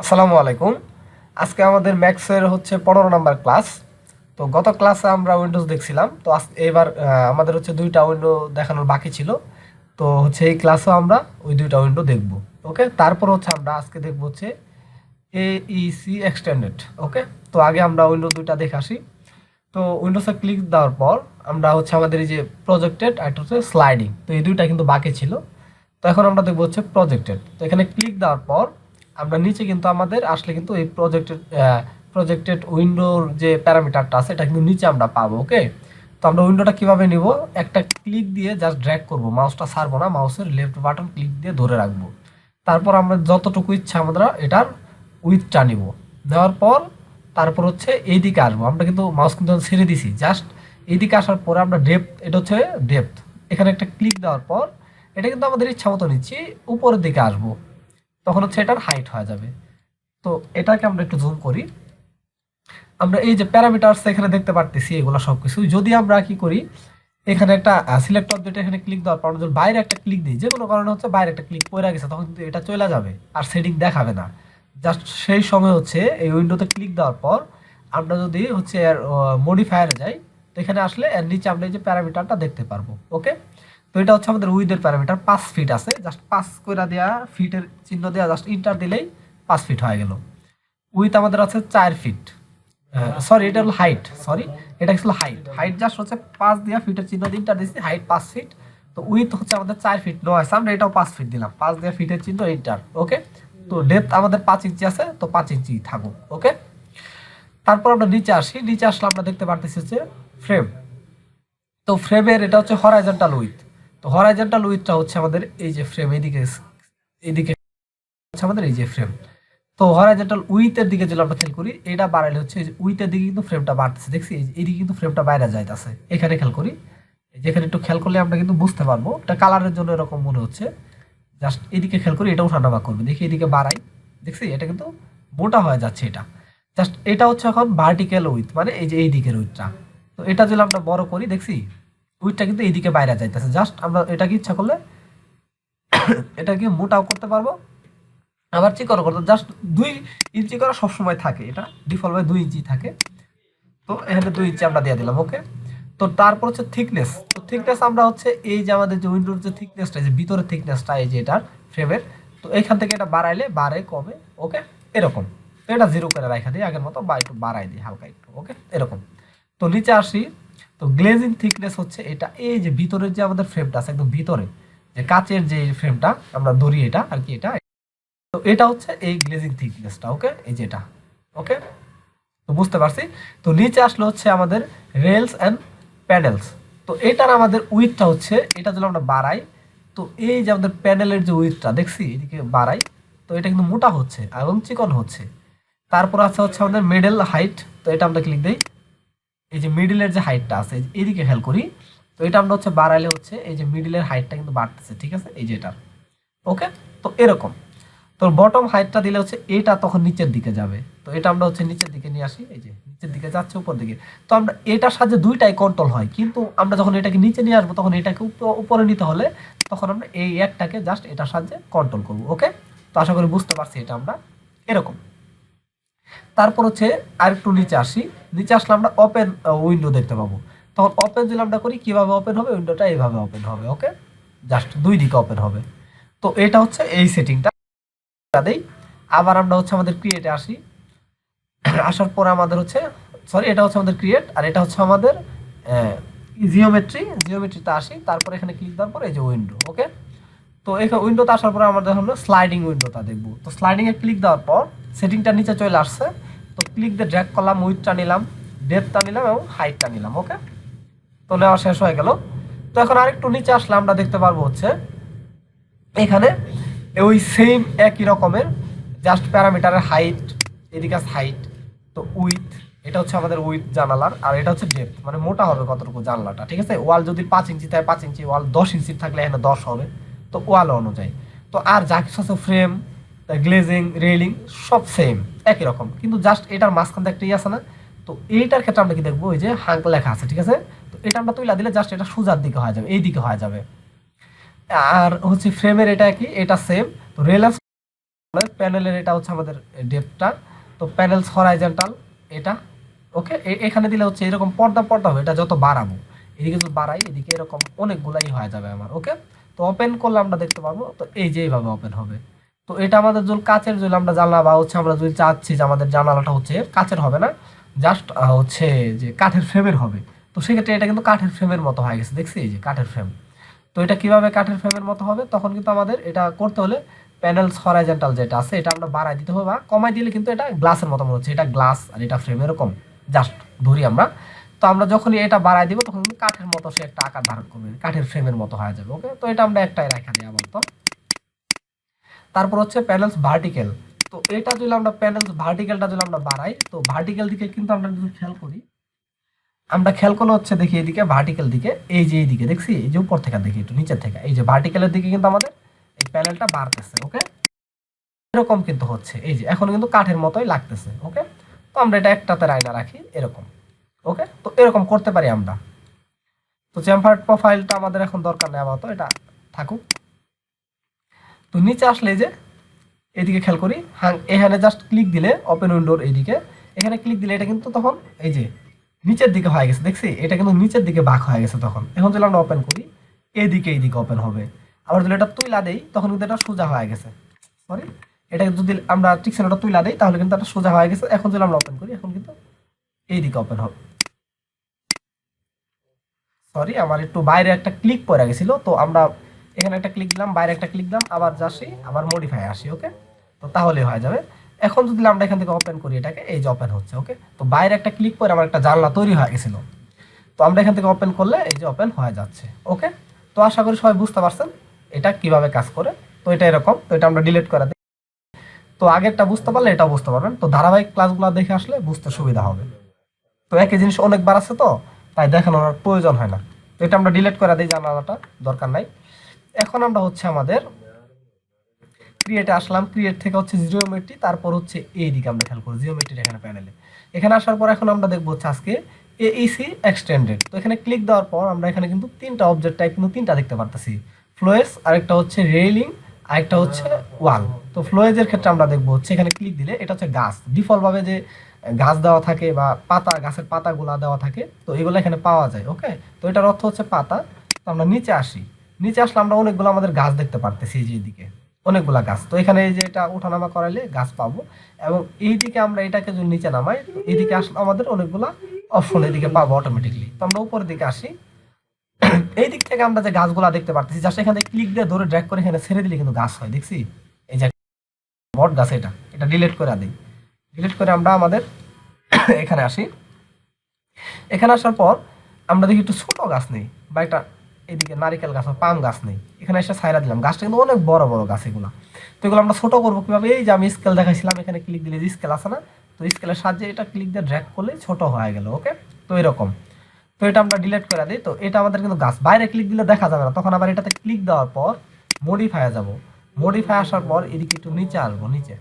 আসসালামু আলাইকুম। আজকে আমাদের ম্যাথসের হচ্ছে 15 নাম্বার ক্লাস। তো গত ক্লাসে আমরা উইন্ডোজ দেখছিলাম। তো এবার আমাদের হচ্ছে দুইটা উইন্ডো দেখানোর বাকি ছিল। তো হচ্ছে এই ক্লাসেও আমরা ওই দুইটা উইন্ডো দেখব। ওকে, তারপর হচ্ছে আমরা আজকে দেখব হচ্ছে AEC এক্সটেন্ডেড। ওকে, তো আগে আমরা উইন্ডো দুইটা দেখে আসি। তো উইন্ডোজে ক্লিক দেওয়ার পর আমরা হচ্ছে আমাদের এই যে প্রজেক্টেড আর হচ্ছে স্লাইডিং, তো এই দুইটা কিন্তু বাকি ছিল। তো এখন আমরা দেখবো হচ্ছে প্রজেক্টেড। তো এখানে ক্লিক দেওয়ার পর আমরা নিচে কিন্তু আমাদের আসলে কিন্তু এই প্রজেক্টেড উইন্ডোর যে প্যারামিটারটা আছে এটা কিন্তু নিচে আমরা পাবো। ওকে, তো আমরা উইন্ডোটা কিভাবে নিব, একটা ক্লিক দিয়ে জাস্ট ড্র্যাগ করব, মাউসটা ছাড়বো না, মাউসের লেফট বাটন ক্লিক দিয়ে ধরে রাখবো। তারপর আমরা যতটুকু ইচ্ছা আমরা এটার উইথটা নিব, নেওয়ার পর তারপর হচ্ছে এইদিকে আসবো। আমরা কিন্তু মাউস কিন্তু ছেড়ে দিছি, জাস্ট এইদিকে আসার পরে আমরা ডেপথ, এটা হচ্ছে ডেপথ, এখানে একটা ক্লিক দেওয়ার পর এটা কিন্তু আমাদের ইচ্ছা মতো নিচ্ছি, উপরের দিকে আসবো, তখন হচ্ছে এটার হাইট হয়ে যাবে। তো এটাকে আমরা একটু জুম করি। আমরা এই যে প্যারামিটারস এখানে দেখতে পারতেছি, এগুলো সবকিছু যদি আমরা কি করি, এখানে একটা সিলেক্ট অবজেক্ট, এখানে ক্লিক দেওয়ার পর যদি বাইরে একটা ক্লিক দিই, যে কোনো কারণে হচ্ছে বাইরে একটা ক্লিক পড়ে গেছে, তখন কিন্তু এটা চলে যাবে আর সেটিং দেখাবে না। জাস্ট সেই সময় হচ্ছে এই উইন্ডোতে ক্লিক দেওয়ার পর আমরা যদি হচ্ছে এর মডিফায়ারে যাই, তো এখানে আসলে এর নিচে আমরা এই যে প্যারামিটারটা দেখতে পারবো। ওকে, তো এটা হচ্ছে আমাদের উইথের প্যারামিটার 5 ফিট আছে, জাস্ট 5 করে দেওয়া, ফিটের চিহ্ন দেওয়া, জাস্ট ইন্টার দিলেই 5 ফিট হয়ে গেল। উইথ আমাদের আছে 4 ফিট, সরি এটা হলো হাইট, সরি এটা ছিল হাইট, হাইট জাস্ট হচ্ছে 5 দিয়া ফিটের চিহ্ন দিয়ে ইন্টার দিয়েছি, হাইট 5 ফিট। তো উইথ হচ্ছে আমাদের 4 ফিট নয় আছে, আমরা এটাও 5 ফিট দিলাম, 5 দিয়া ফিটের চিহ্ন ইন্টার। ওকে, তো ডেপথ আমাদের 5 ইঞ্চি আছে, তো 5 ইঞ্চি থাকুক। ওকে, তারপর আমরা নিচে আসি, নিচে আসলে আমরা দেখতে পারতেছি হচ্ছে ফ্রেম। তো ফ্রেমের এটা হচ্ছে হরাইজন্টাল উইথ। তো হরাইজন্টাল উইথটা হচ্ছে আমাদের এই যে ফ্রেম, এদিকে এদিকে হচ্ছে আমাদের এই যে ফ্রেম। তো হরাইজন্টাল উইথের দিকে যদি আমরা খেয়াল করি, এটা বাড়াইলে হচ্ছে উইথের দিকে কিন্তু ফ্রেমটা বাড়তেছে, দেখছি এইদিকে কিন্তু ফ্রেমটা বাইরে যাইতেছে। এখানে খেয়াল করি, যেখানে একটু খেয়াল করলে আমরা কিন্তু বুঝতে পারবো, এটা কালারের জন্য এরকম মনে হচ্ছে। জাস্ট এদিকে খেয়াল করি, এটা উঠানামা করবে, দেখি এদিকে বাড়াই, দেখছি এটা কিন্তু মোটা হয়ে যাচ্ছে। এটা জাস্ট এটা হচ্ছে এখন ভার্টিক্যাল উইথ, মানে এই যে এই দিকের উইথটা। তো এটা যদি আমরা বড় করি, দেখছি উইথটা কিন্তু এইদিকে বাইরে যাইতেছে। জাস্ট আমরা এটাকে ইচ্ছা করলে এটাকে মোটাও করতে পারবো, আবার চিকনও করতে, জাস্ট 2 ইঞ্চি করা সবসময় থাকে, এটা ডিফল্ট ভাবে 2 ইঞ্চি থাকে। তো এখানে 2 ইঞ্চি আমরা দিয়ে দিলাম। ওকে, তো তারপর হচ্ছে থিকনেস। তো থিকনেস আমরা হচ্ছে এই যে আমাদের যে উইন্ডোর যে থিকনেসটা, যে ভিতরের থিকনেসটা এই যে এটার ফ্রেমের, তো এখান থেকে এটা বাড়াইলে বাড়ে কমে। ওকে, এরকম। তো এটা 0 করে রাখা দিই আগের মতো, বা একটু বাড়াই দিই হালকা একটু। ওকে, এরকম। তো নিচে আসি, তো গ্লেজিং থিকনেস হচ্ছে এটা, এই যে ভিতরের যে আমাদের ফ্রেমটা আছে একদম ভিতরে, যে কাচের যে ফ্রেমটা আমরা ধরি এটা আর কি, এটা তো এটা হচ্ছে এই গ্লেজিং থিকনেসটা। ওকে, এই যে এটা। ওকে, তো বুঝতে পারছি। তো নিচে আসলে হচ্ছে আমাদের রেলস অ্যান্ড প্যানেলস। তো এটার আমাদের উইথটা হচ্ছে, এটা যদি আমরা বাড়াই, তো এই যে আমাদের প্যানেলের যে উইথটা দেখছি এদিকে বাড়াই, তো এটা কিন্তু মোটা হচ্ছে এবং চিকন হচ্ছে। তারপর আছে হচ্ছে আমাদের মিডল হাইট। তো এটা আমরা ক্লিক দিই, এই যে মিডলের যে হাইটটা আছে এদিকে খেয়াল করি, তো এটা আমরা হচ্ছে বাড়াইলে হচ্ছে এই যে মিডলের হাইটটা কিন্তু বাড়তেছে, ঠিক আছে, এই যে এটা। ওকে, তো এরকম। তো বটম হাইটটা দিলে হচ্ছে এটা তখন নিচের দিকে যাবে, তো এটা আমরা হচ্ছে নিচের দিকে নিয়ে আসি, এই যে নিচের দিকে যাচ্ছে উপর দিকে। তো আমরা এটার সাহায্যে দুইটাই কন্ট্রোল হয়, কিন্তু আমরা যখন এটাকে নিচে নিয়ে আসবো তখন এটাকে উপরে নিতে হলে তখন আমরা এই একটাকে জাস্ট এটার সাহায্যে কন্ট্রোল করবো। ওকে, তো আশা করি বুঝতে পারছি এটা আমরা এরকম। তারপর হচ্ছে আরেকটু নিচে আসি, নিচে আসলে আমরা ওপেন উইন্ডো দেখতে পাবো। তখন ওপেন যদি আমরা করি, কিভাবে ওপেন হবে, উইন্ডোটা এইভাবে ওপেন হবে। ওকে, জাস্ট দুই দিকে ওপেন হবে। তো এটা হচ্ছে এই সেটিংটা দেই। আবার আমরা হচ্ছে আমাদের ক্রিয়েটে আসি, আসার পরে আমাদের হচ্ছে, সরি এটা হচ্ছে আমাদের ক্রিয়েট, আর এটা হচ্ছে আমাদের জিওমেট্রিতে আসি। তারপর এখানে ক্লিক দেওয়ার পর এই যে উইন্ডো। ওকে, তো এখানে উইন্ডোতে আসার পরে আমাদের হলো স্লাইডিং উইন্ডোটা দেখবো। তো স্লাইডিং এ ক্লিক দেওয়ার পর সেটিংটা নিচে চলে আসছে, তো ক্লিক দিয়ে ড্র্যাগ করলাম, উইথটা নিলাম, ডেপথটা নিলাম এবং হাইটটা নিলাম। ওকে, তো নেওয়া শেষ হয়ে গেল। তো এখন আরেকটু নিচে আসলে আমরা দেখতে পারবো হচ্ছে এখানে ওই সেম একই রকমের জাস্ট প্যারামিটারের হাইট, এদিকে আছে হাইট, তো উইথ, এটা হচ্ছে আমাদের উইথ জানালার, আর এটা হচ্ছে ডেপথ, মানে মোটা হবে কতটুকু জানলাটা, ঠিক আছে। ওয়াল যদি 5 ইঞ্চি থাকে 5 ইঞ্চি, ওয়াল 10 ইঞ্চি থাকলে এখানে 10 হবে, তো ওয়াল অনুযায়ী। তো আর যা কিছু আছে ফ্রেম, গ্লেজিং, রেলিং সব সেম একই রকম, কিন্তু জাস্ট এটার মাঝখান থেকে একটা আছে না, তো এইটার ক্ষেত্রে আমরা কি দেখবো, ওই যে হাঙ্ক লেখা আছে, ঠিক আছে। তো এটা আমরা তুইলা দিলে জাস্ট এটা সোজার দিকে হয়ে যাবে, এই দিকে হয়ে যাবে। আর হচ্ছে ফ্রেমের এটা কি, এটা সেম। তো রেল প্যানেলের এটা হচ্ছে আমাদের ডেপথটা। তো প্যানেলস হরাইজন্টাল এটা, ওকে। এখানে দিলে হচ্ছে এরকম পর্দা পর্দা হবে, এটা যত বাড়াবো এদিকে যদি বাড়াই এদিকে এরকম অনেকগুলাই হয়ে যাবে আমার, ওকে। তো ওপেন করলে আমরা দেখতে পাবো, তো এই যে এইভাবে ওপেন হবে। তো এটা আমাদের যদি কাচের যদি আমরা জানলা বা হচ্ছে আমরা যদি চাচ্ছি যে আমাদের জানালাটা হচ্ছে কাচের হবে না, জাস্ট হচ্ছে যে কাঠের ফ্রেমের হবে, তো সেক্ষেত্রে এটা কিন্তু কাঠের ফ্রেমের মতো হয়ে গেছে, দেখছি এই যে কাঠের ফ্রেম। তো এটা কিভাবে কাঠের ফ্রেমের মতো হবে, তখন কিন্তু আমাদের এটা করতে হলে প্যানেলস হরাইজন্টাল যেটা আছে এটা আমরা বাড়াই দিতে হবে, বা কমাই দিলে কিন্তু এটা গ্লাসের মতো মনে হচ্ছে, এটা গ্লাস আর এটা ফ্রেম এরকম জাস্ট ধরি আমরা। তো আমরা যখনই এটা বাড়াই দিব তখন কিন্তু কাঠের মতো সে একটা আকার ধারণ করবে, কাঠের ফ্রেমের মতো হয়ে যাবে, ওকে। তো এটা আমরা একটাই রাখা দিই আবার। তো তারপর হচ্ছে প্যানেলস ভার্টিক্যাল। তো এটা যদি আমরা প্যানেলস ভার্টিক্যালটা যদি আমরা বাড়াই, তো ভার্টিক্যাল দিকে কিন্তু আমরা যদি খেয়াল করি, আমরা খেয়াল করলে হচ্ছে দেখি এইদিকে ভার্টিক্যাল দিকে, এই যে এইদিকে দেখছি, এই যে উপর থেকে দেখি একটু নিচের থেকে, এই যে ভার্টিক্যালের দিকে কিন্তু আমাদের এই প্যানেলটা বাড়তেছে, ওকে। এরকম কিন্তু হচ্ছে, এই যে এখন কিন্তু কাঠের মতোই লাগতেছে, ওকে। তো আমরা এটা একটাতে আয়না রাখি এরকম, ওকে। তো এরকম করতে পারি আমরা। তো চেম্বার প্রোফাইলটা আমাদের এখন দরকার নেই, আপাতত এটা থাকুক। তো নিচে আসলে এই যে এইদিকে খেয়াল করি, হ্যাঁ এখানে জাস্ট ক্লিক দিলে ওপেন উইন্ডোর এইদিকে, এখানে ক্লিক দিলে এটা কিন্তু তখন এই যে নিচের দিকে হয়ে গেছে, দেখছি এটা কিন্তু নিচের দিকে বাঁক হয়ে গেছে তখন। এখন যদি আমরা ওপেন করি এইদিকে ওপেন হবে, আবার যদি এটা তুইলা দেই তখন কিন্তু এটা সোজা হয়ে গেছে, সরি এটা যদি আমরা ঠিক ওটা তুইলা দেই তাহলে কিন্তু এটা সোজা হয়ে গেছে। এখন যদি আমরা ওপেন করি এখন কিন্তু এইদিকে ওপেন হবে, সরি আমার একটু বাইরে একটা ক্লিক পড়ে গেছিল, তো আমরা এখানে একটা ক্লিক দিলাম, বাইরে একটা ক্লিক দিলাম, আবার যাচ্ছি আবার মডিফাই আসি, ওকে। তো তাহলে হয়ে যাবে। এখন যদি আমরা এখান থেকে ওপেন করি এটাকে, এই যে ওপেন হচ্ছে, ওকে। তো বাইরে একটা ক্লিক করে আমার একটা জানলা তৈরি হয়ে গেছিল, তো আমরা এখান থেকে ওপেন করলে এই যে ওপেন হয়ে যাচ্ছে, ওকে। তো আশা করি সবাই বুঝতে পারছেন এটা কিভাবে কাজ করে। তো এটা এরকম, তো এটা আমরা ডিলিট করে দিই। তো আগেরটা বুঝতে পারলে এটাও বুঝতে পারবেন, তো ধারাবাহিক ক্লাসগুলো দেখে আসলে বুঝতে সুবিধা হবে। তো একই জিনিস অনেকবার আছে তো তাই দেখানোর আর প্রয়োজন হয় না। তো এটা আমরা ডিলিট করে দিই, জানালাটা দরকার নাই। এখন আমরা হচ্ছে আমাদের ক্রিয়েটে আসলাম, ক্রিয়েট থেকে হচ্ছে জিওমেট্রি, তারপর হচ্ছে এইদিকে আমরা খেয়াল করি জিওমেট্রি এখানে প্যানেলে। এখানে আসার পর এখন আমরা দেখবো হচ্ছে আজকে এইসি এক্সটেন্ডেড। তো এখানে ক্লিক দেওয়ার পর আমরা এখানে কিন্তু তিনটা অবজেক্ট টাইপ কিন্তু তিনটা দেখতে পারতেছি, ফ্লোয়েস, আরেকটা হচ্ছে রেইলিং, আরেকটা হচ্ছে ওয়াল। তো ফ্লোয়েজের ক্ষেত্রে আমরা দেখবো হচ্ছে এখানে ক্লিক দিলে এটা হচ্ছে গাছ, ডিফল্ট ভাবে যে গাছ দেওয়া থাকে বা পাতা, গাছের পাতাগুলা দেওয়া থাকে, তো এগুলো এখানে পাওয়া যায়, ওকে। তো এটার অর্থ হচ্ছে পাতা। তো আমরা নিচে আসি, নিচে আসলে আমরা অনেকগুলো আমাদের গাছ দেখতে পারতেছি, এই যে এইদিকে অনেকগুলা গাছ। তো এখানে এই যে এটা উঠানামা করাইলে গাছ পাবো, এবং এইদিকে আমরা এটাকে যদি নিচে নামাই এইদিকে আসলে আমাদের অনেকগুলা অপশন এদিকে পাবো অটোমেটিকলি। তো আমরা উপরের দিকে আসি, এই দিক থেকে আমরা যে গাছগুলা দেখতে পারতেছি জাস্ট এখানে ক্লিক দিয়ে ধরে ড্র্যাগ করে এখানে ছেড়ে দিলে কিন্তু গাছ হয়, দেখছি এই যে বট গাছ, এটা এটা ডিলিট করে দিই। ডিলিট করে আমরা আমাদের এখানে আসি, এখানে আসার পর আমরা দেখি একটু ছোট গাছ নেই বা একটা এদিকে নারিকেল গাছ বা পাম গাছ নেই, এখানে এসে ছাইরা দিলাম, গাছটা কিন্তু অনেক বড় বড় গাছ এগুলো। তো এগুলো আমরা ছোট করবো কিভাবে, এই যে আমি স্কেল দেখাইছিলাম এখানে ক্লিক দিলে যে স্কেল আছে না, তো স্কেলের সাহায্যে এটা ক্লিক দিয়ে ড্র্যাগ করলে ছোট হয়ে গেল, ওকে। তো এরকম, তো এটা আমরা ডিলিট করে দিই। তো এটা আমাদের কিন্তু গাছ বাইরে ক্লিক দিলে দেখা যাবে না, তখন আবার এটাতে ক্লিক দেওয়ার পর মডিফাই যাব, মডিফাই আসার পর এদিকে একটু নিচে আসবো, নিচে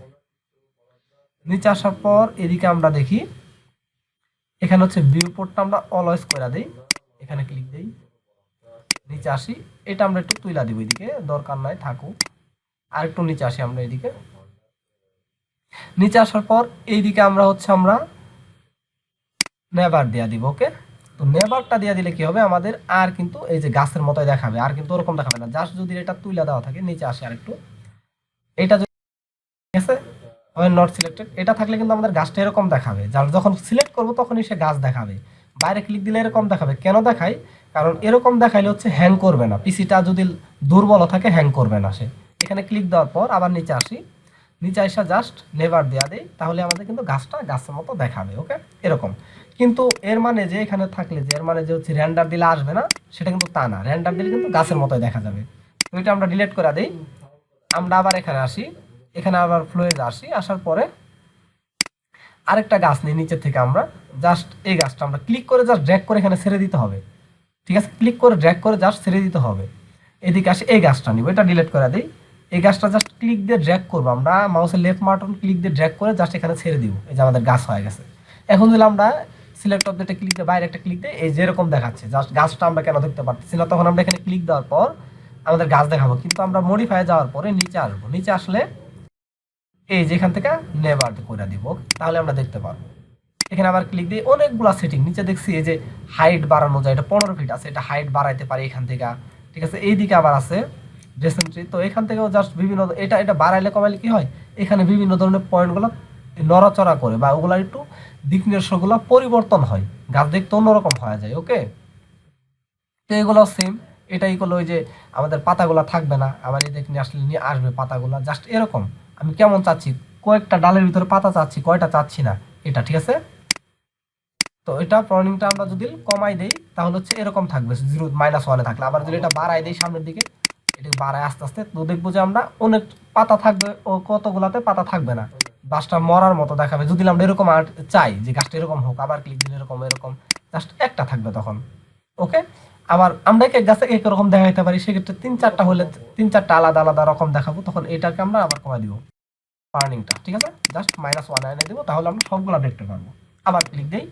নিচে আসার পর এদিকে আমরা দেখি এখানে হচ্ছে ভিউ পোর্টটা আমরা অলওয়েজ করে দিই, এখানে ক্লিক দিই, নিচে আসি, এটা আমরা একটু তুইলা দিব, এদিকে দরকার নাই থাকুক। আর একটু নিচে আসি আমরা এদিকে, নিচে আসার পর এইদিকে আমরা হচ্ছে আমরা নেভার দেয়া দিব, ওকে। তো নেভারটা দেয়া দিলে কি হবে আমাদের আর কিন্তু এই যে গাছের মতোই দেখাবে, আর কিন্তু ওরকম দেখাবে না, জাস্ট যদি এটা তুইলা দেওয়া থাকে, নিচে আসে আর একটু, এটা যদি আছে নট সিলেক্টেড এটা থাকলে কিন্তু আমাদের গাছটা এরকম দেখাবে, যার যখন সিলেক্ট করব তখনই সে গাছ দেখাবে। বাইরে ক্লিক দিলে এরকম দেখাবে, কেন দেখায়, কারণ এরকম দেখাইলে হচ্ছে হ্যাং করবে না, পিসিটা যদি দুর্বল থাকে হ্যাং করবে না সে। এখানে ক্লিক দেওয়ার পর আবার নিচে আসি, নিচে আসা জাস্ট নেভার দেয়া দেই, তাহলে আমাদের কিন্তু গাছটা গাছের মতো দেখাবে, ওকে এরকম। কিন্তু এর মানে যে এখানে থাকলে যে এর মানে যে হচ্ছে র্যান্ডার দিলে আসবে না, সেটা কিন্তু তা না, র্যান্ডার দিলে কিন্তু গাছের মতোই দেখা যাবে। তো এটা আমরা ডিলিট করে দিই, আমরা আবার এখানে আসি, এখানে আবার ফ্লোয়ে আসি, আসার পরে আরেকটা গাছ নিই নিচের থেকে, আমরা জাস্ট এই গাছটা আমরা ক্লিক করে জাস্ট ড্র্যাগ করে এখানে ছেড়ে দিতে হবে, ঠিক আছে, ক্লিক করে ড্র্যাগ করে জাস্ট ছেড়ে দিতে হবে। এদিকে আসে এই গাছটা নিব, এটা ডিলিট করে দিই, এই গাছটা জাস্ট ক্লিক দিয়ে ড্র্যাগ করবো, আমরা মাউসের লেফট বাটন ক্লিক দিয়ে ড্র্যাগ করে জাস্ট এখানে ছেড়ে দিব, এই যে আমাদের গাছ হয়ে গেছে। এখন যদি আমরা সিলেক্ট অবজেক্টে ক্লিক দিয়ে বাইরে একটা ক্লিক দিই, এই যেরকম দেখাচ্ছে জাস্ট গাছটা আমরা কেন দেখতে পাচ্ছি না, তখন আমরা এখানে ক্লিক দেওয়ার পর আমাদের গাছ দেখাবো, কিন্তু আমরা মডিফাই যাওয়ার পরে নিচে আসবো, নিচে আসলে এই যেখান থেকে নেভার করে দিব, তাহলে আমরা দেখতে পারবো। এখানে আবার ক্লিক দিয়ে অনেকগুলো সেটিং নিচে দেখছি, এই যে হাইট বাড়ানো যায়, এটা 15 ফিট আছে, এটা হাইট বাড়াইতে পারি এখান থেকে, ঠিক আছে। এইদিকে আবার আছে রিসেন্টলি, তো এখান থেকেও জাস্ট বিভিন্ন এটা এটা বাড়াইলে কমাইলে কি হয়, এখানে বিভিন্ন ধরনের পয়েন্টগুলো নড়াচড়া করে বা ওগুলা একটু দিক নির্দেশগুলো পরিবর্তন হয়, গাছ দেখতে অন্যরকম হয়ে যায়। ওকে, তো এগুলো সেম, এটাই করলো ওই যে আমাদের পাতাগুলো থাকবে না, আবার এই দেখে আসলে নিয়ে আসবে পাতাগুলো, জাস্ট এরকম আমি কেমন চাচ্ছি, কয়েকটা ডালের ভিতরে পাতা চাচ্ছি, কয়টা চাচ্ছি না, এটা ঠিক আছে। তো এটা প্রনিংটা আমরা যদি কমাই দেই তাহলে হচ্ছে এরকম থাকবে, 0 - 1 থাকলে। আবার যদি এটা বাড়াই দেই সামনের দিকে, এটা বাড়ায় আস্তে আস্তে, তো দেখবো যে আমরা অনেক পাতা থাকবে ও কতগুলাতে পাতা থাকবে না, গাছটা মরার মতো দেখাবে। যদি আমরা এরকম আর চাই যে গাছটা এরকম হোক, আবার ক্লিক দিলে এরকম এরকম জাস্ট একটা থাকবে তখন। ওকে, আবার আমরা এক এক গাছে এক রকম দেখাইতে পারি, সেক্ষেত্রে 3-4টা হলে 3-4টা আলাদা আলাদা রকম দেখাবো, তখন এটাকে আমরা আবার কমাই দিব পার্নিংটা, ঠিক আছে। জাস্ট -1 এনে দেবো, তাহলে আমরা সবগুলা দেখতে পারবো। আবার ক্লিক দেই,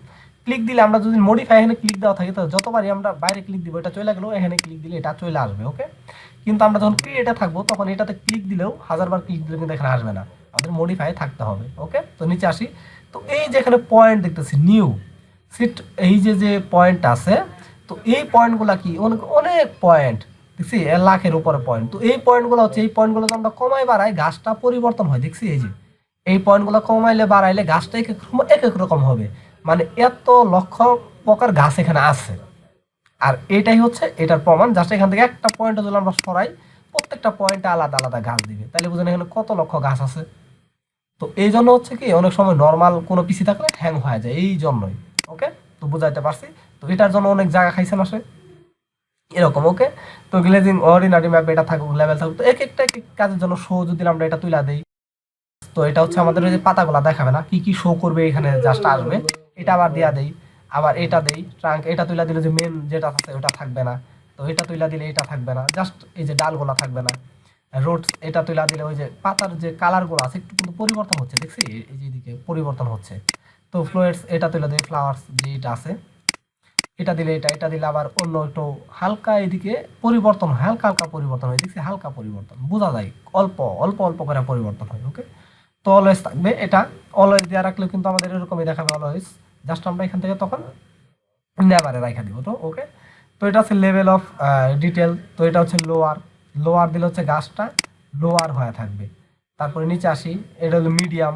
ক্লিক দিলে আমরা যদি মডিফাই এখানে ক্লিক দেওয়া থাকে, তো যতবারই আমরা বাইরে ক্লিক দিব এটা চলে গেলেও এখানে ক্লিক দিলে এটা চলে আসবে। ওকে, কিন্তু আমরা যখন ক্রিয়েটে থাকবো তখন এটাতে ক্লিক দিলেও 1000বার ক্লিক দিলে কিন্তু এখানে আসবে না, আমাদের মডিফাই থাকতে হবে। ওকে, তো নিচে আসি, তো এই যে এখানে পয়েন্ট দেখতেছি নিউ সিট, এই যে যে পয়েন্ট আছে, তো এই পয়েন্টগুলো কি অনেক অনেক পয়েন্ট দেখছি, 1,00,000-এর উপরে পয়েন্ট। তো এই পয়েন্টগুলো হচ্ছে, এই পয়েন্টগুলো আমরা কমাই বাড়াই গাছটা পরিবর্তন হয়, দেখছি এই যে এই পয়েন্টগুলো কমাইলে বাড়াইলে গাছটা এক এক রকম হবে, মানে এত লক্ষ প্রকার গাছ এখানে আছে। আর এটাই হচ্ছে এটার প্রমাণ, জাস্ট এখান থেকে একটা পয়েন্ট যদি আমরা সরাই, প্রত্যেকটা পয়েন্টে আলাদা আলাদা গাছ দিবে, তাহলে বুঝেন এখানে কত লক্ষ গাছ আছে। তো এই জন্য হচ্ছে কি অনেক সময় নর্মাল কোনো পিসি থাকলে হ্যাং হয়ে যায়, এই জন্যই। ওকে, তো বুঝাইতে পারছি। তো এটার জন্য অনেক জায়গা খাইছেন আসে এরকম। ওকে, তো গ্লেজিং অর্ডিনারি ম্যাপ এটা থাকুক, লেভেল থাকুক, তো এক একটা এক এক কাজের জন্য শো যদি আমরা এটা তুলে দেই, তো এটা হচ্ছে আমাদের ওই যে পাতাগুলা দেখাবে না, কি কি শো করবে এখানে জাস্ট আসবে, এটা আবার দিয়া দেই। আবার এটা দেই ট্রাঙ্ক, এটা তুলে দিলে যে মেন যেটা আছে ওটা থাকবে না, তো এটা তুলে দিলে এটা থাকবে না, জাস্ট এই যে ডালগুলা থাকবে না। রোডস এটা তুলে দিলে ওই যে পাতার যে কালারগুলো আছে একটু কিন্তু পরিবর্তন হচ্ছে, দেখছি এই যে এদিকে পরিবর্তন হচ্ছে। তো ফ্লোয়ার্স এটা তুলে দিই, ফ্লাওয়ার্স যে এটা আছে এটা দিলে এটা দিলে আবার অন্য একটু হালকা এদিকে পরিবর্তন হয়, হালকা হালকা পরিবর্তন হয়, দেখছি হালকা পরিবর্তন বোঝা যায়, অল্প অল্প অল্প করে পরিবর্তন হয়। ওকে, তো অলওয়েজ থাকবে, এটা অলওয়েজ দেওয়া রাখলেও কিন্তু আমাদের এরকমই দেখাবে অলওয়েজ, জাস্ট আমরা এখান থেকে তখন নেভারে রাখা দিব। তো ওকে, তো এটা হচ্ছে লেভেল অফ ডিটেল, তো এটা হচ্ছে লোয়ার, লোয়ার দিলে হচ্ছে গাছটা লোয়ার হয়ে থাকবে। তারপরে নিচে আসি, এটা হলো মিডিয়াম,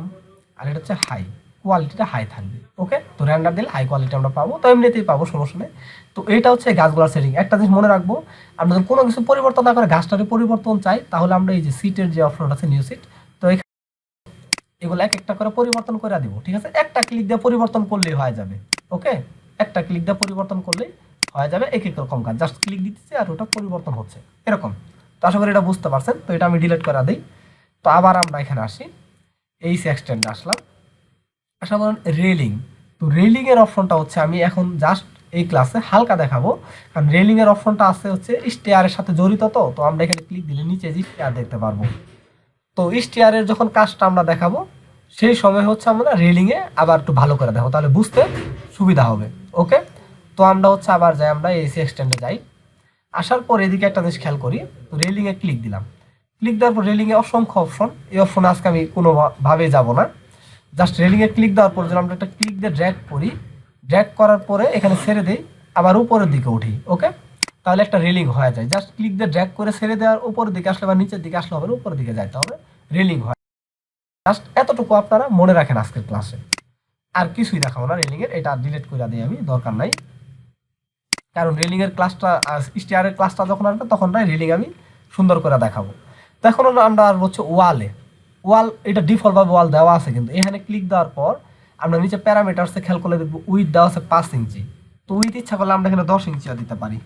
আর এটা হচ্ছে হাই, কোয়ালিটিটা হাই থাকবে। ওকে, তো র্যান্ডার দিলে হাই কোয়ালিটি আমরা পাবো, তো এমনিতেই পাবো, সমস্যা নেই। তো এটা হচ্ছে গাছগুলোর সেটিং। একটা জিনিস মনে রাখবো, আমরা যদি কোনো কিছু পরিবর্তন না করে গাছটারে পরিবর্তন চাই, তাহলে আমরা এই যে সিটের যে অপশন আছে নিউ সিট, তো এগুলো এক একটা করে পরিবর্তন করে দিব, ঠিক আছে। একটা ক্লিক দিয়ে পরিবর্তন করলেই হয়ে যাবে। ওকে, একটা ক্লিক দিয়ে পরিবর্তন করলেই হয়ে যাবে, এক এক রকম কাজ, জাস্ট ক্লিক দিতেছে আর ওটা পরিবর্তন হচ্ছে এরকম। তো আশা করি এটা বুঝতে পারছেন। তো এটা আমি ডিলিট করে দিই। তো আবার আমরা এখানে আসি, এই এক্সটেন্ডে আসলাম, আশা করেন রেলিং। তো রেলিং এর অপশনটা হচ্ছে আমি এখন জাস্ট এই ক্লাসে হালকা দেখাবো, কারণ রেলিং এর অপশনটা আছে হচ্ছে স্টেয়ারের সাথে জড়িত। তো আমরা এখানে ক্লিক দিলে নিচে যে স্টেয়ার দেখতে পারবো, তো স্টিয়ারের যখন কাজটা আমরা দেখাবো সেই সময় হচ্ছে আমরা রেলিংয়ে আবার একটু ভালো করে দেখো, তাহলে বুঝতে সুবিধা হবে। ওকে, তো আমরা হচ্ছে আবার যাই, আমরা এসি এক্সটেন্ডে যাই, আসার পর এদিকে একটা জিনিস খেয়াল করি, তো রেলিংয়ে ক্লিক দিলাম, ক্লিক দেওয়ার পর রেলিংয়ে অসংখ্য অপশন, এই অপশনে আজকে আমি কোনোভাবে যাব না। জাস্ট রেলিংয়ে ক্লিক দেওয়ার পর যদি আমরা একটা ক্লিক দিয়ে ড্র্যাগ করি, ড্র্যাগ করার পরে এখানে ছেড়ে দিই, আবার উপরের দিকে উঠি। ওকে, তাহলে একটা রেলিং হয়ে যায়, জাস্ট ক্লিক দিয়ে ড্র্যাগ করে ছেড়ে দেওয়ার উপরের দিকে আসলে বা নিচের দিকে আসলে হবে, উপরের দিকে যাইতে হবে, রেলিং হয়। জাস্ট এতটুকু আপনারা মনে রাখেন আজকের ক্লাসে, আর কিছুই দেখাবো না রেলিং এর, এটা ডিলিট করে দিই আমি, দরকার নাই। কারণ রেলিং এর ক্লাসটা স্টিয়ারের ক্লাসটা যখন আসবে তখন রেলিং আমি সুন্দর করে দেখাবো। তো এখন আমরা আসবো হচ্ছে ওয়ালে, ওয়াল এটা ডিফল্ট ভাবে ওয়াল দেওয়া আছে, কিন্তু এখানে ক্লিক দেওয়ার পর আমরা নিচে প্যারামিটারসে খেয়াল করলে দেখবো উইথ দেওয়া আছে 5 ইঞ্চি। তো উইথ ইচ্ছা করলে আমরা এখানে 10 ইঞ্চিও দিতে পারি,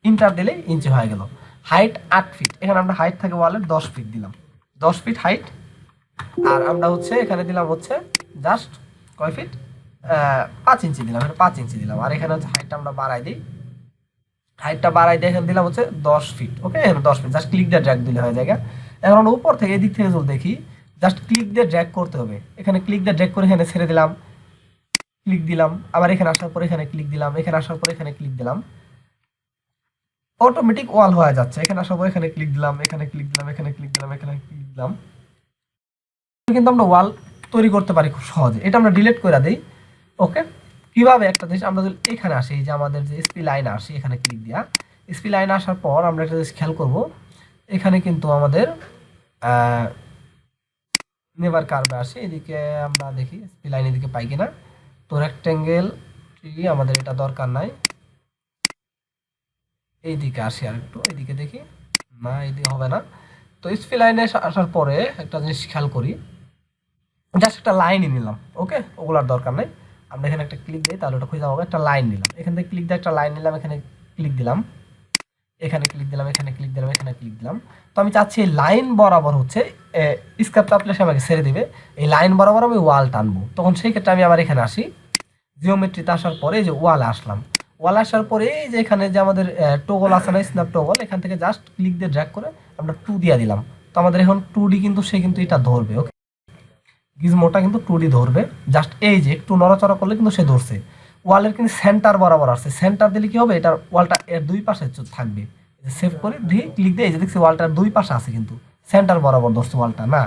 ইন্টার দিলে ইঞ্চি হয়ে গেল। হাইট 8 ফিট, এখানে আমরা হাইট থাকে ওয়ালের 10 ফিট দিলাম, 10 ফিট হাইট। আর আমরা হচ্ছে এখানে দিলাম হচ্ছে জাস্ট কয় ফিট, 5 ইঞ্চি দিলাম, এখানে 5 ইঞ্চি দিলাম। আর এখানে হচ্ছে হাইটটা আমরা বাড়াই দিই, হাইটটা বাড়াই দিয়ে এখানে দিলাম হচ্ছে 10 ফিট। ওকে, এখানে 10 ফিট, জাস্ট ক্লিক দিয়ে ড্র্যাগ দিলে হয়ে যায়। এখন আমরা উপর থেকে এদিক থেকে যদি দেখি, জাস্ট ক্লিক দিয়ে ড্র্যাগ করতে হবে, এখানে ক্লিক দিয়ে ড্র্যাগ করে এখানে ছেড়ে দিলাম, ক্লিক দিলাম, আবার এখানে আসার পর এখানে ক্লিক দিলাম, এখানে আসার পর এখানে ক্লিক দিলাম, অটোমেটিক ওয়াল হয়ে যাচ্ছে। এখানে আসার পর এখানে ক্লিক দিলাম, এখানে ক্লিক দিলাম, এখানে ক্লিক দিলাম, এখানে ক্লিক দিলাম, কিন্তু আমরা ওয়াল তৈরি করতে পারি খুব সহজে। এটা আমরা ডিলিট করে দিই। ওকে, কিভাবে একটা জিনিস আমরা যদি এখানে আসি, এই যে আমাদের যে এসপি লাইন আসি, এখানে ক্লিক দিয়া এসপি লাইন আসার পর আমরা একটা জিনিস খেয়াল করব, এখানে কিন্তু আমাদের নেভার কার্ভে আসি, এদিকে আমরা দেখি এসপি লাইন এদিকে পাই কিনা। তো রেক্টেঙ্গেল ট্রি আমাদের এটা দরকার নাই, এইদিকে আসি আর একটু এইদিকে দেখি, না এইদিকে হবে না। তো এসপি লাইনে আসার পরে একটা জিনিস খেয়াল করি, জাস্ট একটা লাইনই নিলাম। ওকে, ওগুলার দরকার নেই, আমরা এখানে একটা ক্লিক দিই তাহলে ওটা খুঁজে যাবো। একটা লাইন নিলাম, এখান থেকে ক্লিক দিয়ে একটা লাইন নিলাম, এখানে ক্লিক দিলাম, এখানে ক্লিক দিলাম, এখানে ক্লিক দিলাম, এখানে ক্লিক দিলাম। তো আমি চাচ্ছি এই লাইন বরাবর হচ্ছে স্কেপ চাপলে সে আমাকে ছেড়ে দিবে, এই লাইন বরাবর আমি ওয়াল টানবো। তখন সেই ক্ষেত্রে আমি আবার এখানে আসি, জিওমেট্রিতে আসার পরে এই যে ওয়ালে আসলাম, ওয়ালে আসার পরে এই যে এখানে যে আমাদের টোগল আছে না, স্ন্যাপ টোগল, এখান থেকে জাস্ট ক্লিক দিয়ে ড্র্যাগ করে আমরা 2 দিয়ে দিলাম। তো আমাদের এখন 2D কিন্তু সে কিন্তু এটা ধরবে। ওকে, গিজমোটা কিন্তু 2D ধরবে, জাস্ট এই যে একটু নড়াচড়া করলে কিন্তু সে ধরছে। ওয়ালের কিন্তু সেন্টার বরাবর আসছে, সেন্টার দিলে কি হবে, এটার ওয়ালটা এর দুই পাশে থাকবে। সেভ করে দিয়ে ক্লিক দিয়ে এই যে দেখছি ওয়ালটার দুই পাশে আছে, কিন্তু সেন্টার বরাবর ধরছে ওয়ালটা না।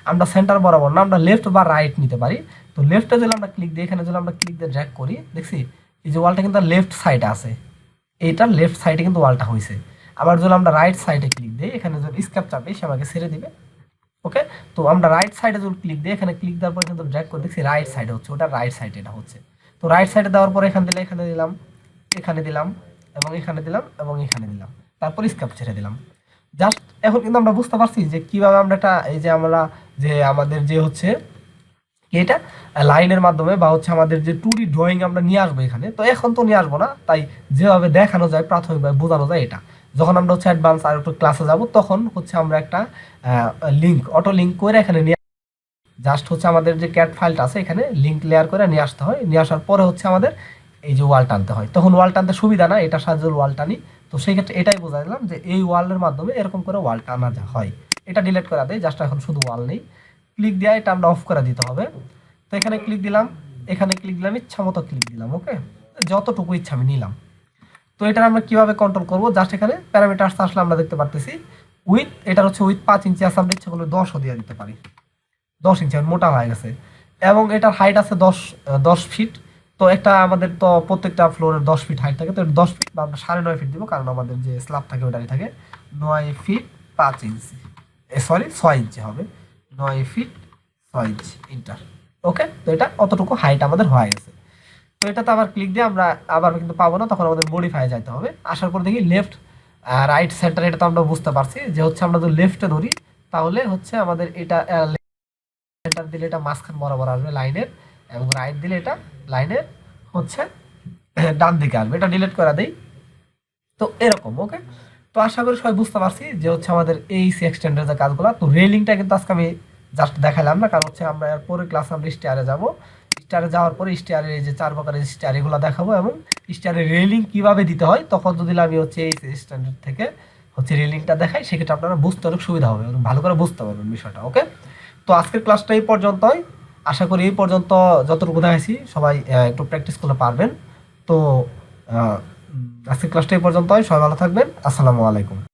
আমরা সেন্টার বরাবর না, আমরা লেফট বা রাইট নিতে পারি। তো লেফটে যদি আমরা ক্লিক দিই, এখানে যদি আমরা ক্লিক দিয়ে ড্র্যাগ করি, দেখছি এই যে ওয়ালটা কিন্তু লেফট সাইডে আছে, এইটার লেফট সাইডে কিন্তু ওয়ালটা হয়েছে। আবার যদি আমরা রাইট সাইডে ক্লিক দিই, এখানে যদি স্কেপ চাপি সে আমাকে ছেড়ে দিবে। ওকে, তো আমরা রাইট সাইডে যদি ক্লিক দিই, এখানে ক্লিক দেওয়ার পর কিন্তু ড্র্যাগ করে দেখছি রাইট সাইডে হচ্ছে, ওটা রাইট সাইডে এটা হচ্ছে। তো রাইট সাইডে দেওয়ার পর এখানে দিলে, এখানে দিলাম, এখানে দিলাম, এবং এখানে দিলাম, এবং এখানে দিলাম, তারপর স্কেপ ছেড়ে দিলাম। জাস্ট এখন কিন্তু আমরা বুঝতে পারছি যে কিভাবে আমরা এটা, এই যে আমরা যে আমাদের যে হচ্ছে এটা লাইনের মাধ্যমে বা হচ্ছে আমাদের যে 2D ড্রয়িং আমরা নিয়ে আসবো এখানে। তো এখন তো নিয়ে আসবো না, তাই যেভাবে দেখানো যায় প্রাথমিকভাবে বোঝানো যায় এটা। যখন আমরা হচ্ছে অ্যাডভান্স আর একটু ক্লাসে যাব, তখন হচ্ছে আমরা একটা লিঙ্ক, অটো লিঙ্ক করে এখানে নিয়ে, জাস্ট হচ্ছে আমাদের যে ক্যাট ফাইলটা আছে এখানে লিঙ্ক লেয়ার করে নিয়ে আসতে হয়। নিয়ে আসার পরে হচ্ছে আমাদের এই যে ওয়াল টানতে হয়, তখন ওয়াল টানতে সুবিধা না, এটা সাহায্যে ওয়াল টানি। তো সেই ক্ষেত্রে এটাই বোঝা দিলাম যে এই ওয়ালের মাধ্যমে এরকম করে ওয়াল টানা হয়। এটা ডিলিট করে দেয়, জাস্ট এখন শুধু ওয়াল নেই, ক্লিক দিয়ে এটা আমরা অফ করে দিতে হবে। তো এখানে ক্লিক দিলাম, এখানে ক্লিক দিলাম, ইচ্ছা মতো ক্লিক দিলাম। ওকে, যতটুকু ইচ্ছা আমি নিলাম। তো এটা আমরা কিভাবে কন্ট্রোল করব, জাস্ট এখানে প্যারামিটারস আসলে আমরা দেখতে পারতেছি উইথ, এটা হচ্ছে উইথ 5 ইঞ্চি আছে, আমরা ইচ্ছা করলে 10ও দিয়ে দিতে পারি, 10 ইঞ্চি মোটা হয়ে গেছে। এবং এটার হাইট আছে 10 ফিট। তো একটা আমাদের তো প্রত্যেকটা ফ্লোরের 10 ফিট হাইট থাকে, তো 10 ফিট বা আমরা 9.5 ফিট দিব, কারণ আমাদের যে স্ল্যাব থাকে ওটাই থাকে। 9 ফিট 5 ইঞ্চি, সরি 6 ইঞ্চি হবে, 9 ফিট 6 ইঞ্চি ইন্টার। ওকে, তো এটা অতটুকু হাইট আমাদের হয়ে গেছে। তো এটাতে আবার ক্লিক দিয়ে আমরা আবার কিন্তু পাবো না, তখন আমাদের মডিফাই যাইতে হবে। আসার পর দেখি লেফট রাইট সেন্টার, এটা তো আমরা বুঝতে পারছি যে হচ্ছে আমরা যদি লেফটে ধরি তাহলে হচ্ছে আমাদের এটা সেন্টার দিলে এটা মাঝখান বরাবর আসবে লাইনের, এবং রাইট দিলে এটা লাইনের হচ্ছে ডান দিকে আসবে। এটা ডিলিট করে দেই। তো এরকম। ওকে, তো আশা করি সবাই বুঝতে পারছি যে হচ্ছে আমাদের এই সি এক্সটেন্ডের যে কাজগুলো। তো রেলিংটা কিন্তু আজকে আমি জাস্ট দেখালাম না, কারণ হচ্ছে আমরা এর পরে ক্লাসে আমরা স্টিয়ারে যাব, স্টিয়ারে যাওয়ার পরে স্টিয়ারের এই যে 4 প্রকারের স্টিয়ার এগুলো দেখাবো, এবং স্টিয়ারের রেলিং কিভাবে দিতে হয়। তখন যদি আমি হচ্ছে এই স্ট্যান্ডার্ড থেকে হচ্ছে রেলিংটা দেখাই, সেক্ষেত্রে আপনারা বুঝতে অনেক সুবিধা হবে, ভালো করে বুঝতে পারবেন বিষয়টা। ওকে, তো আজকের ক্লাসটা এই পর্যন্তই। আশা করি এই পর্যন্ত যতটুকু দেখাইছি সবাই একটু প্র্যাকটিস করলে পারবেন। তো আজকের ক্লাসটা এই পর্যন্তই, সবাই ভালো থাকবেন। আসসালামু আলাইকুম।